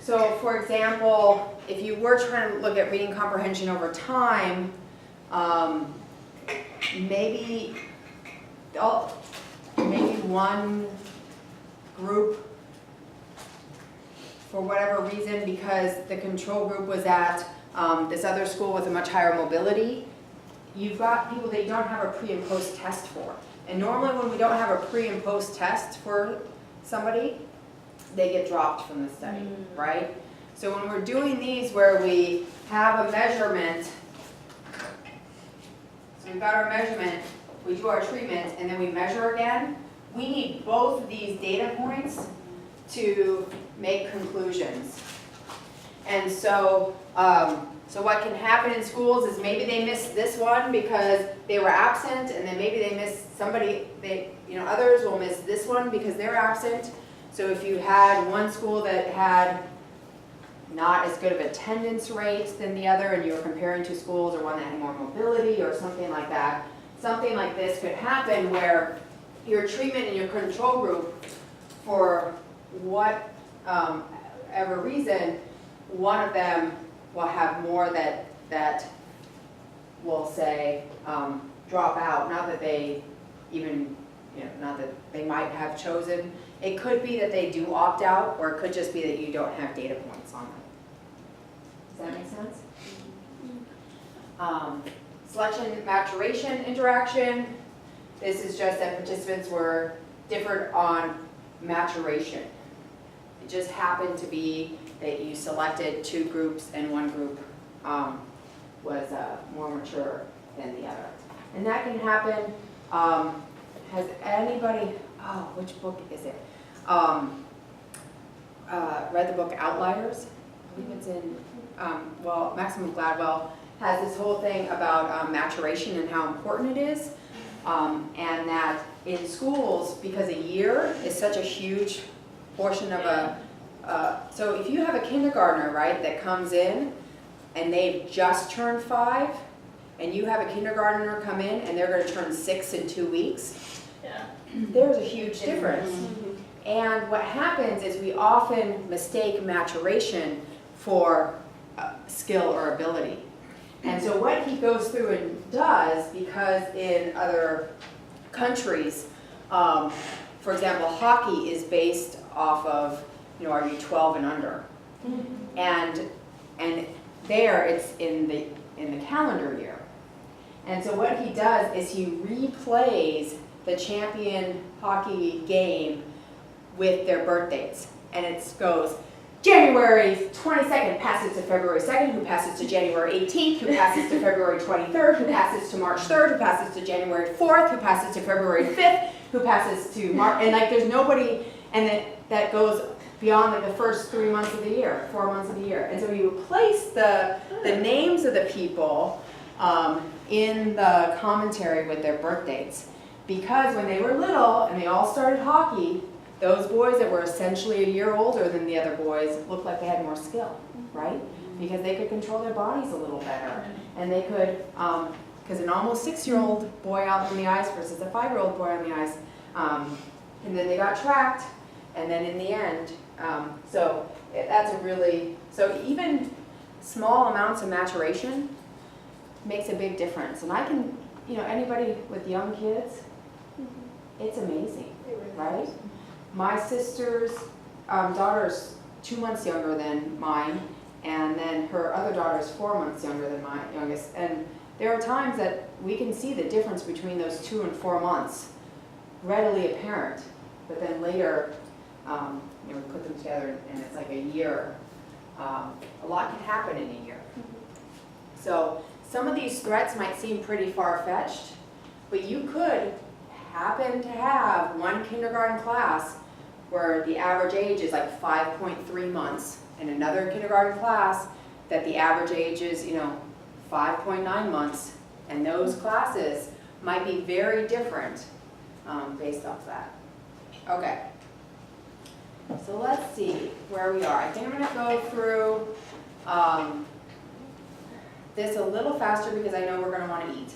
So for example, if you were trying to look at reading comprehension over time, maybe one group, for whatever reason, because the control group was at this other school with a much higher mobility, you've got people that you don't have a pre and post test for. And normally when we don't have a pre and post test for somebody, they get dropped from the study, right? So when we're doing these where we have a measurement, so we've got our measurement, we do our treatment, and then we measure again, we need both of these data points to make conclusions. And so, so what can happen in schools is maybe they missed this one because they were absent, and then maybe they missed somebody, others will miss this one because they're absent. So if you had one school that had not as good of attendance rate than the other, and you were comparing two schools, or one that had more mobility or something like that, something like this could happen where your treatment and your control group, for whatever reason, one of them will have more that will say drop out, not that they even, not that they might have chosen. It could be that they do opt out, or it could just be that you don't have data points on them. Does that make sense? Selection maturation interaction. This is just that participants were different on maturation. It just happened to be that you selected two groups and one group was more mature than the other. And that can happen. Has anybody, which book is it? Read the book Outliers? I think it's in, Maximum Gladwell has this whole thing about maturation and how important it is. And that in schools, because a year is such a huge portion of so if you have a kindergartner, right, that comes in and they've just turned 5, and you have a kindergartner come in and they're going to turn 6 in 2 weeks, there's a huge difference. And what happens is we often mistake maturation for skill or ability. And so what he goes through and does, because in other countries, for example, hockey is based off of, are you 12 and under? And there it's in the calendar year. And so what he does is he replays the champion hockey game with their birth dates. And it goes January 22nd passes to February 2nd, who passes to January 18th, who passes to February 23rd, who passes to March 3rd, who passes to January 4th, who passes to February 5th, who passes to March, and there's nobody, and that goes beyond the first 3 months of the year, 4 months of the year. And so you replace the names of the people in the commentary with their birth dates. Because when they were little and they all started hockey, those boys that were essentially a year older than the other boys looked like they had more skill, right? Because they could control their bodies a little better. And they could, because an almost 6-year-old boy out on the ice versus a 5-year-old boy on the ice, and then they got tracked, and then in the end, so even small amounts of maturation makes a big difference. And I can, anybody with young kids, it's amazing, right? My sister's daughter's 2 months younger than mine, and then her other daughter's 4 months younger than my youngest. And there are times that we can see the difference between those 2 and 4 months readily apparent. But then later, we put them together and it's like a year. A lot can happen in a year. So some of these threats might seem pretty far-fetched, but you could happen to have one kindergarten class where the average age is like 5.3 months, and another kindergarten class that the average age is, 5.9 months, and those classes might be very different based off that. Okay, so let's see where we are. I think I'm going to go through this a little faster because I know we're going to want to eat.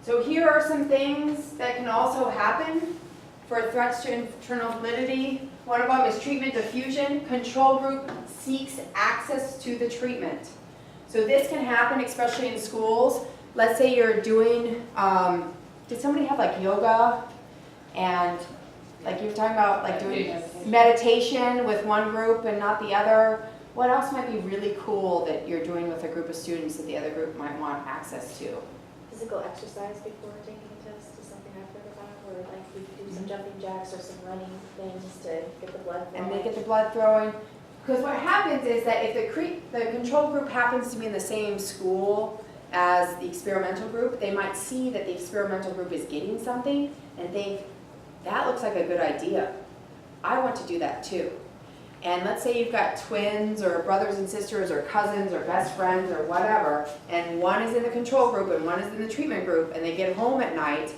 So here are some things that can also happen for threats to internal validity. One of them is treatment diffusion. Control group seeks access to the treatment. So this can happen especially in schools. Let's say you're doing, did somebody have like yoga and like you were talking about like doing meditation with one group and not the other? What else might be really cool that you're doing with a group of students that the other group might want access to? Physical exercise before taking a test is something I've heard about, or like we could do some jumping jacks or some running things to get the blood flowing. And they get the blood throwing. Because what happens is that if the control group happens to be in the same school as the experimental group, they might see that the experimental group is getting something and think, that looks like a good idea. I want to do that too. And let's say you've got twins or brothers and sisters or cousins or best friends or whatever, and one is in the control group and one is in the treatment group, and they get home at night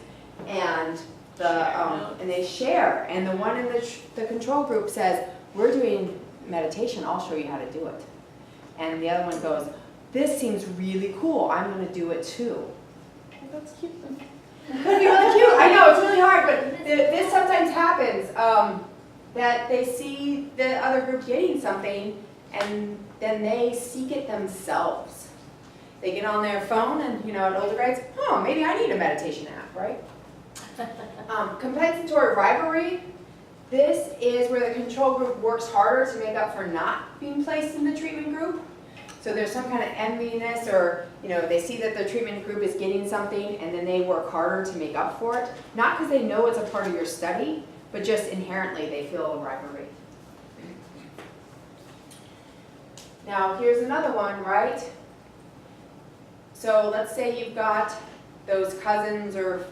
and and they share, and the one in the control group says, we're doing meditation, I'll show you how to do it. And the other one goes, this seems really cool, I'm going to do it too. That's cute. It could be really cute. I know, it's really hard, but this sometimes happens, that they see the other group getting something and then they seek it themselves. They get on their phone and, you know, at older grades, oh, maybe I need a meditation app, right? Compensatory rivalry. This is where the control group works harder to make up for not being placed in the treatment group. So there's some kind of enviness, or you know, they see that the treatment group is getting something and then they work harder to make up for it. Not because they know it's a part of your study, but just inherently they feel a rivalry. Now here's another one, right? So let's say you've got those cousins or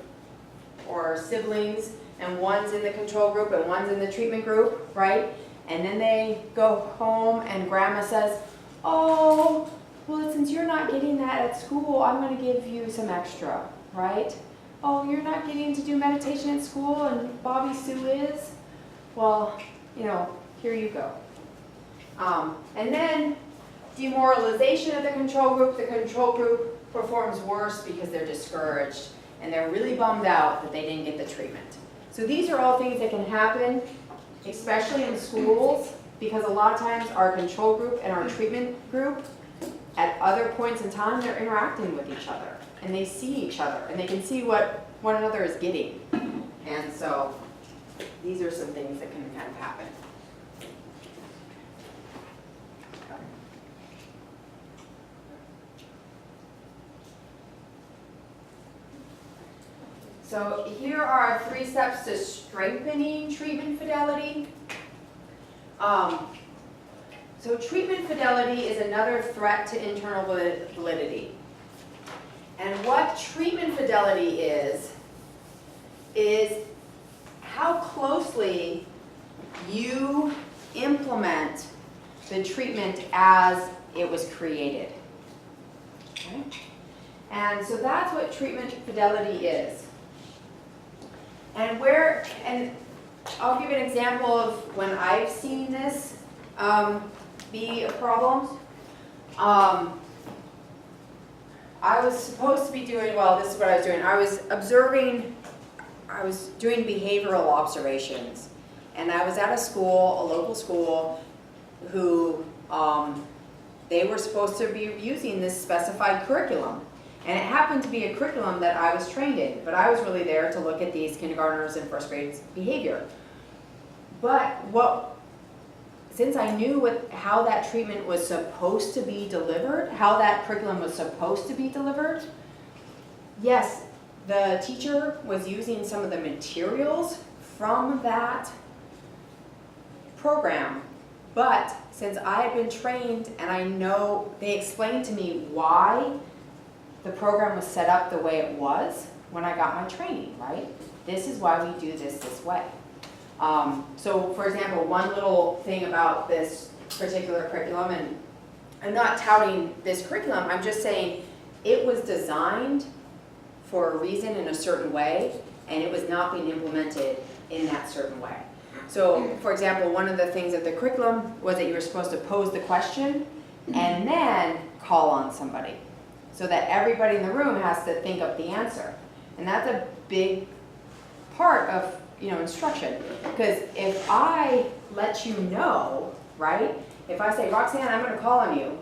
siblings, and one's in the control group and one's in the treatment group, right? And then they go home and grandma says, oh, well, since you're not getting that at school, I'm going to give you some extra, right? Oh, you're not getting to do meditation at school and Bobby Sue is? Well, you know, here you go. And then demoralization of the control group. The control group performs worse because they're discouraged and they're really bummed out that they didn't get the treatment. So these are all things that can happen, especially in schools, because a lot of times our control group and our treatment group, at other points in time, they're interacting with each other, and they see each other, and they can see what one another is getting. And so these are some things that can kind of happen. So here are our 3 steps to strengthening treatment fidelity. So treatment fidelity is another threat to internal validity. And what treatment fidelity is how closely you implement the treatment as it was created. Okay? And so that's what treatment fidelity is. And I'll give an example of when I've seen this be a problem. I was supposed to be doing, well, this is what I was doing. I was doing behavioral observations. And I was at a school, a local school, who they were supposed to be using this specified curriculum. And it happened to be a curriculum that I was trained in, but I was really there to look at these kindergartners and first grade behavior. But since I knew how that treatment was supposed to be delivered, how that curriculum was supposed to be delivered, yes, the teacher was using some of the materials from that program. But since I had been trained and I know, they explained to me why the program was set up the way it was when I got my training, right? This is why we do this way. So for example, one little thing about this particular curriculum, and I'm not touting this curriculum, I'm just saying it was designed for a reason in a certain way, and it was not being implemented in that certain way. So for example, one of the things of the curriculum was that you were supposed to pose the question and then call on somebody, so that everybody in the room has to think up the answer. And that's a big part of instruction. Because if I lets you know, right? If I say, Roxanne, I'm gonna call on you,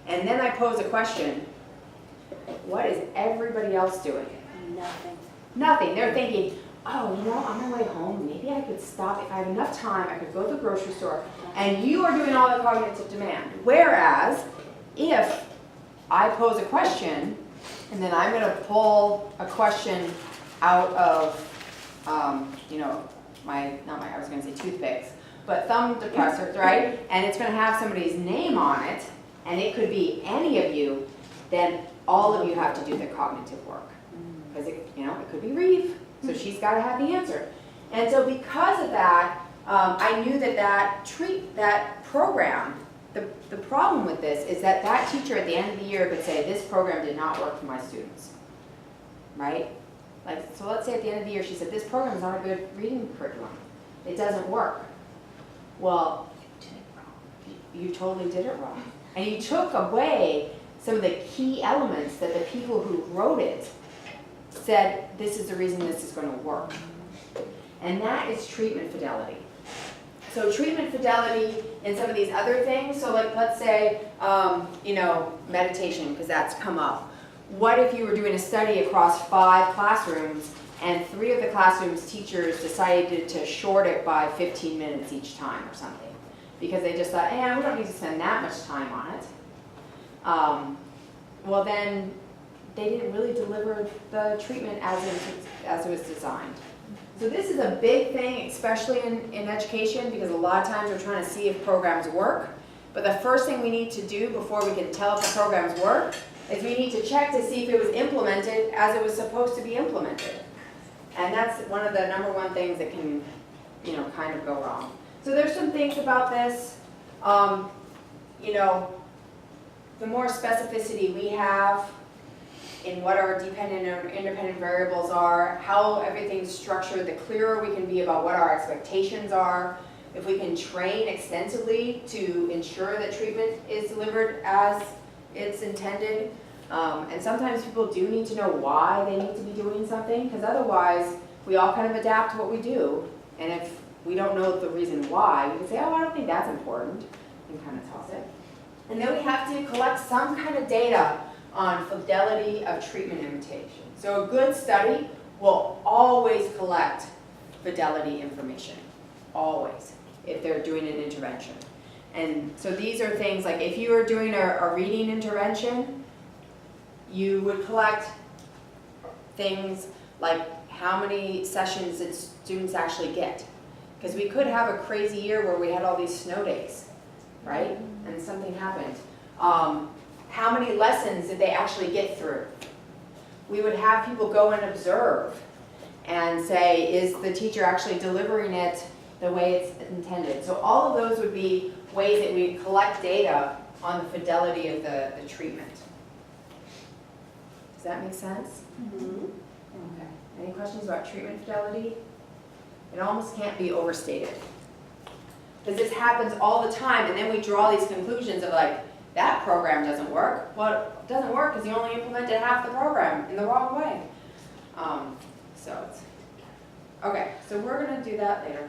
and then I pose a question, what is everybody else doing? Nothing. Nothing. They're thinking, oh, you know, on my way home, maybe I could stop. If I have enough time, I could go to the grocery store. And you are doing all the cognitive demand. Whereas, if I pose a question, and then I'm going to pull a question out of, you know, I was going to say toothpicks, but thumb depressors, right? And it's going to have somebody's name on it, and it could be any of you, then all of you have to do the cognitive work. Because it, you know, it could be Reeve, so she's got to have the answer. And so because of that, I knew that program, the problem with this is that teacher at the end of the year could say, this program did not work for my students, right? Like, so let's say at the end of the year she said, this program is not a good reading curriculum. It doesn't work. Well, you totally did it wrong. And you took away some of the key elements that the people who wrote it said, this is the reason this is going to work. And that is treatment fidelity. So treatment fidelity in some of these other things, so like let's say, you know, meditation, because that's come up. What if you were doing a study across 5 classrooms and 3 of the classrooms teachers decided to short it by 15 minutes each time or something? Because they just thought, we don't need to spend that much time on it. Well then, they didn't really deliver the treatment as it was designed. So this is a big thing, especially in education, because a lot of times we're trying to see if programs work. But the first thing we need to do before we can tell if the programs work is we need to check to see if it was implemented as it was supposed to be implemented. And that's one of the number one things that can, you know, kind of go wrong. So there's some things about this, you know, the more specificity we have in what our dependent and independent variables are, how everything's structured, the clearer we can be about what our expectations are. If we can train extensively to ensure that treatment is delivered as it's intended. And sometimes people do need to know why they need to be doing something, because otherwise we all kind of adapt to what we do. And if we don't know the reason why, we can say, oh, I don't think that's important, and kind of toss it. And then we have to collect some kind of data on fidelity of treatment imitation. So a good study will always collect fidelity information, always, if they're doing an intervention. And so these are things like if you were doing a reading intervention, you would collect things like how many sessions did students actually get. Because we could have a crazy year where we had all these snow days, right? And something happened. How many lessons did they actually get through? We would have people go and observe and say, is the teacher actually delivering it the way it's intended? So all of those would be ways that we collect data on the fidelity of the treatment. Does that make sense? Mm-hmm. Okay. Any questions about treatment fidelity? It almost can't be overstated. Because this happens all the time, and then we draw these conclusions of like, that program doesn't work. Well, it doesn't work because you only implemented half the program in the wrong way. Okay, so we're going to do that later.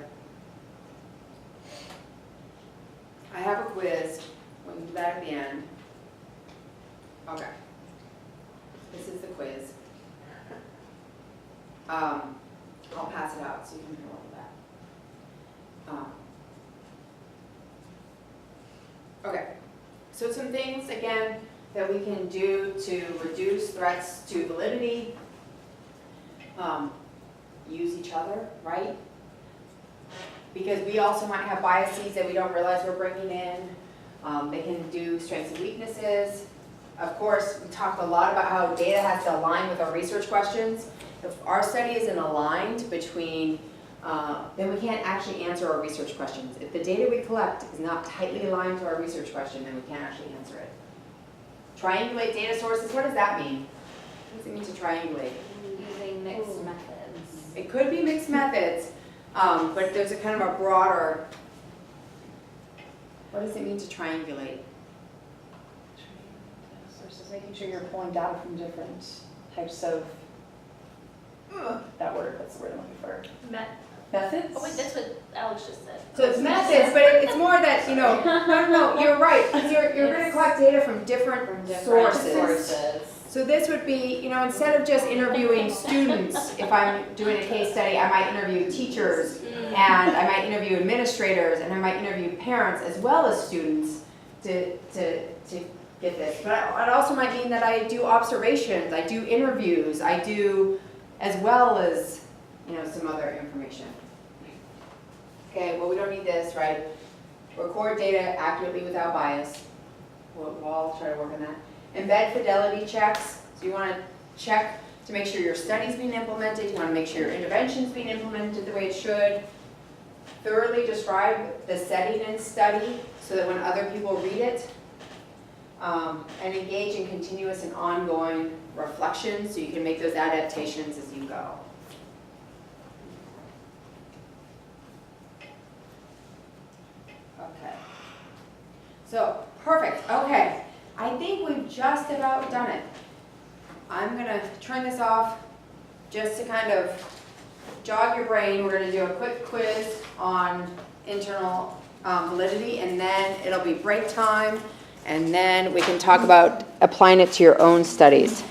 I have a quiz. We can do that at the end. Okay. This is the quiz. I'll pass it out so you can do all of that. Okay. So some things, again, that we can do to reduce threats to validity. Use each other, right? Because we also might have biases that we don't realize we're bringing in. They can do strengths and weaknesses. Of course, we talked a lot about how data has to align with our research questions. If our study isn't aligned between, then we can't actually answer our research questions. If the data we collect is not tightly aligned to our research question, then we can't actually answer it. Triangulate data sources, what does that mean? What does it mean to triangulate? Using mixed methods. It could be mixed methods, but there's a kind of a broader, what does it mean to triangulate? Sources, making sure you're pulling data from different types of, that word, what's the word I'm looking for? Methods? Oh wait, that's what Alex just said. So it's methods, but it's more that, no, you're right, because you're going to collect data from different sources. So this would be, instead of just interviewing students, if I'm doing a case study, I might interview teachers, and I might interview administrators, and I might interview parents as well as students to get this. But it also might mean that I do observations, I do interviews, I do, as well as, some other information. Okay, well, we don't need this, right? Record data accurately without bias. We'll all try to work on that. Embed fidelity checks. So you want to check to make sure your study's being implemented. You want to make sure your intervention's being implemented the way it should. Thoroughly describe the setting and study so that when other people read it, and engage in continuous and ongoing reflection so you can make those adaptations as you go. Okay. So, perfect. Okay. I think we've just about done it. I'm going to turn this off just to kind of jog your brain. We're going to do a quick quiz on internal validity, and then it'll be break time, and then we can talk about applying it to your own studies.